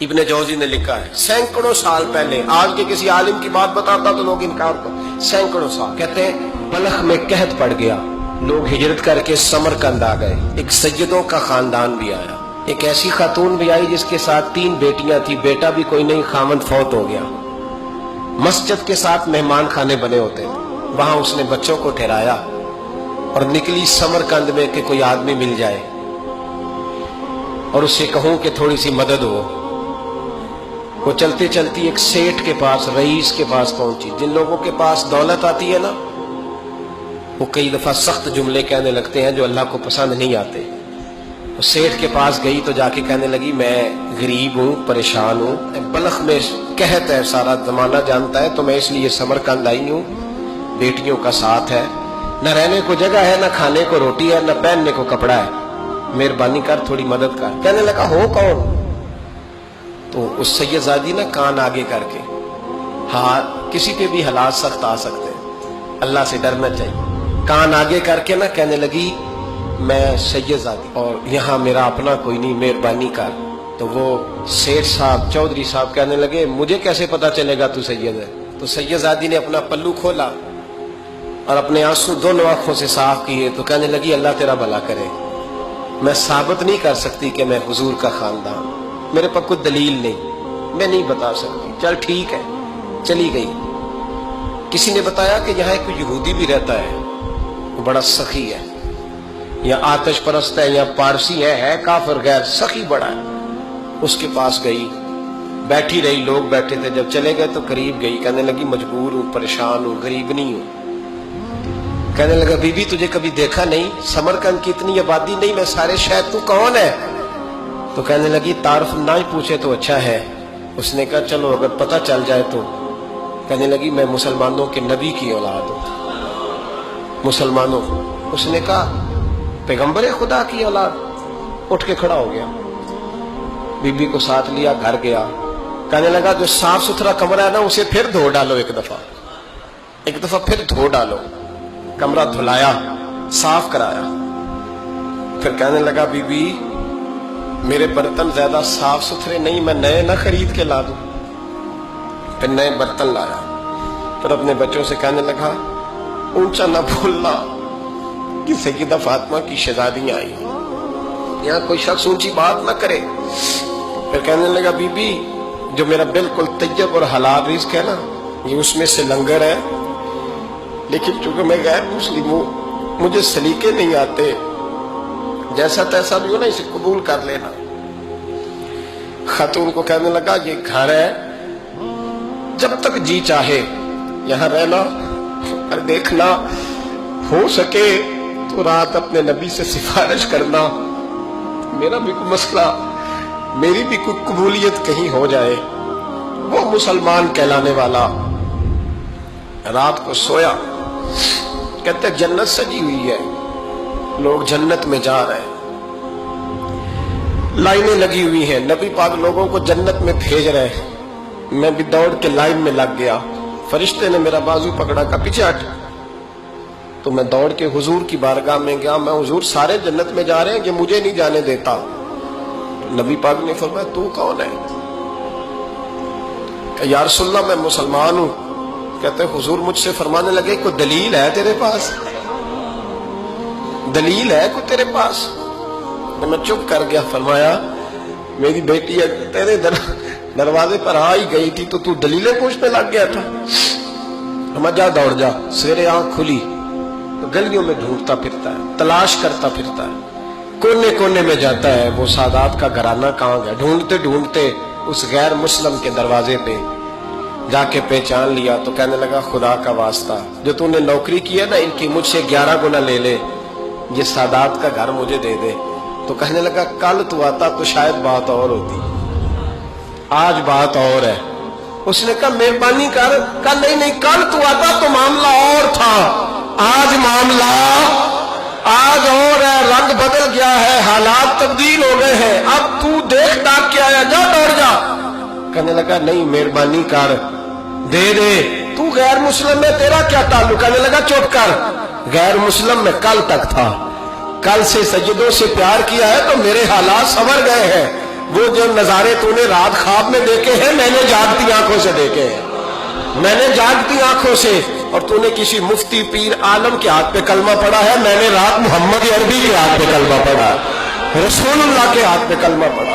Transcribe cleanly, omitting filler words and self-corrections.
ابن جوزی نے لکھا ہے سینکڑوں سال پہلے، آج کے کسی عالم کی بات بتاتا تو لوگ انکار کرتے، سینکڑوں سال کہتے ہیں بلخ میں قحط پڑ گیا، لوگ ہجرت کر کے سمرقند آ گئے، ایک سیدوں کا خاندان بھی آیا، ایک ایسی خاتون بھی آئی جس کے ساتھ 3 بیٹیاں تھی، بیٹا بھی کوئی نہیں، خاوند فوت ہو گیا، مسجد کے ساتھ مہمان خانے بنے ہوتے تھے، وہاں اس نے بچوں کو ٹھہرایا اور نکلی سمرقند میں کہ کوئی آدمی مل جائے اور اس سے کہوں کہ تھوڑی سی مدد ہو۔ وہ چلتے چلتی ایک سیٹھ کے پاس، رئیس کے پاس پہنچی۔ جن لوگوں کے پاس دولت آتی ہے نا، وہ کئی دفعہ سخت جملے کہنے لگتے ہیں جو اللہ کو پسند نہیں آتے۔ وہ سیٹھ کے پاس گئی تو جا کے کہنے لگی میں غریب ہوں، پریشان ہوں، بلخ میں قحط ہے، سارا زمانہ جانتا ہے، تو میں اس لیے سمرقند آئی ہوں، بیٹیوں کا ساتھ ہے، نہ رہنے کو جگہ ہے، نہ کھانے کو روٹی ہے، نہ پہننے کو کپڑا ہے، مہربانی کر تھوڑی مدد کر۔ کہنے لگا ہو کون؟ تو اس سید زادی نے کان آگے کر کے، ہاں کسی پہ بھی حالات سخت آ سکتے ہیں، اللہ سے ڈرنا چاہیے، کان آگے کر کے نہ کہنے لگی میں سید زادی اور یہاں میرا اپنا کوئی نہیں، مہربانی کر۔ تو وہ سیٹھ صاحب، چودھری صاحب کہنے لگے مجھے کیسے پتا چلے گا تو سید ہے؟ تو سید زادی نے اپنا پلو کھولا اور اپنے آنسو دونوں آنکھوں سے صاف کیے تو کہنے لگی اللہ تیرا بھلا کرے، میں ثابت نہیں کر سکتی کہ میں حضور کا خاندان، میرے پاس کوئی دلیل نہیں، میں نہیں بتا سکتی، چل ٹھیک ہے، چلی گئی۔ کسی نے بتایا کہ یہاں ایک یہودی بھی رہتا ہے، وہ بڑا سخی ہے، یا آتش پرست ہے، یا پارسی ہے کافر غیر، سخی بڑا ہے۔ اس کے پاس گئی، بیٹھی رہی، لوگ بیٹھے تھے، جب چلے گئے تو قریب گئی، کہنے لگی مجبور ہوں، پریشان ہوں، غریب نہیں ہوں۔ کہنے لگا بی بی تجھے کبھی دیکھا نہیں، سمرقند کی اتنی آبادی نہیں، میں سارے شہر، تو کون ہے؟ تو کہنے لگی تعارف نہ ہی پوچھے تو اچھا ہے۔ اس نے کہا چلو اگر پتہ چل جائے تو۔ کہنے لگی میں مسلمانوں کے نبی کی اولاد ہوں، مسلمانوں۔ اس نے کہا پیغمبر خدا کی اولاد؟ اٹھ کے کھڑا ہو گیا، بی بی کو ساتھ لیا، گھر گیا، کہنے لگا جو صاف ستھرا کمرہ ہے نا اسے پھر دھو ڈالو، ایک دفعہ پھر دھو ڈالو۔ کمرہ دھلایا، صاف کرایا، پھر کہنے لگا بی بی میرے برتن زیادہ صاف ستھرے نہیں، میں نئے نہ خرید کے لا دوں۔ پھر نئے برتن لایا، پھر اپنے بچوں سے کہنے لگا اونچا نہ بھولنا کہ سیدہ فاطمہ کی شہزادیاں آئی، یہاں کوئی شخص اونچی بات نہ کرے۔ پھر کہنے لگا بی بی جو میرا بالکل طیب اور حلال رزق ہے نا، یہ اس میں سے لنگر ہے، لیکن چونکہ میں غیر مسلم ہوں، مجھے سلیقے نہیں آتے، جیسا تیسا بھی ہو نا اسے قبول کر لینا۔ خاتون کو کہنے لگا یہ گھر ہے، جب تک جی چاہے یہاں رہنا، اور دیکھنا ہو سکے تو رات اپنے نبی سے سفارش کرنا، میرا بھی کوئی مسئلہ، میری بھی کوئی قبولیت کہیں ہو جائے۔ وہ مسلمان کہلانے والا رات کو سویا، کہتے جنت سجی ہوئی ہے، لوگ جنت میں جا رہے ہیں، لائنیں لگی ہوئی ہیں، نبی پاک لوگوں کو جنت میں بھیج رہے ہیں، میں بھی دوڑ کے لائن میں لگ گیا، فرشتے نے میرا بازو پکڑا، کا پیچھے ہٹ، تو میں دوڑ کے حضور کی بارگاہ میں گیا، میں حضور سارے جنت میں جا رہے ہیں، یہ مجھے نہیں جانے دیتا۔ نبی پاک نے فرمایا تو کون ہے؟ کہ یا رسول اللہ میں مسلمان ہوں۔ کہتے حضور مجھ سے فرمانے لگے کوئی دلیل ہے تیرے پاس؟ دلیل ہے کوئی تیرے پاس؟ میں چپ کر گیا، فرمایا میری بیٹی تیرے دروازے پر آ ہی گئی تھی تو دلیلیں پوچھنے لگ گیا تھا؟ ہم جا دوڑ جا، سویرے آنکھ کھلی تو گلیوں میں ڈھونڈتا پھرتا ہے، تلاش کرتا پھرتا ہے، کونے کونے میں جاتا ہے وہ سادات کا گھرانہ کہاں گیا، ڈھونڈتے ڈھونڈتے اس غیر مسلم کے دروازے پہ جا کے پہچان لیا تو کہنے لگا خدا کا واسطہ جو تو نے نوکری کی ہے نا ان کی مجھ سے 11 گنا لے لے، یہ سادات کا گھر مجھے دے دے۔ تو کہنے لگا کل تو آتا تو شاید بات اور ہوتی، آج بات اور ہے۔ اس نے کہا مہربانی کر، کل نہیں کل تو آتا تو معاملہ اور تھا، آج معاملہ آج اور ہے، رنگ بدل گیا ہے، حالات تبدیل ہو گئے ہیں، اب تو دیکھ ڈاک کے آیا، جا دوڑ جا۔ کہنے لگا نہیں مہربانی کر، دے دے، تو غیر مسلم میں تیرا کیا تعلق؟ کہنے لگا چپ کر، غیر مسلم میں کل تک تھا، کل سے سجدوں سے پیار کیا ہے تو میرے حالات سنور گئے ہیں، وہ جو نظارے تو نے رات خواب میں دیکھے ہیں میں نے جاگتی آنکھوں سے دیکھے ہیں، میں نے جاگتی آنکھوں سے، اور تو نے کسی مفتی پیر عالم کے ہاتھ پہ کلمہ پڑھا ہے، میں نے رات محمد عربی کے ہاتھ پہ کلمہ پڑھا، رسول اللہ کے ہاتھ پہ کلمہ پڑھا۔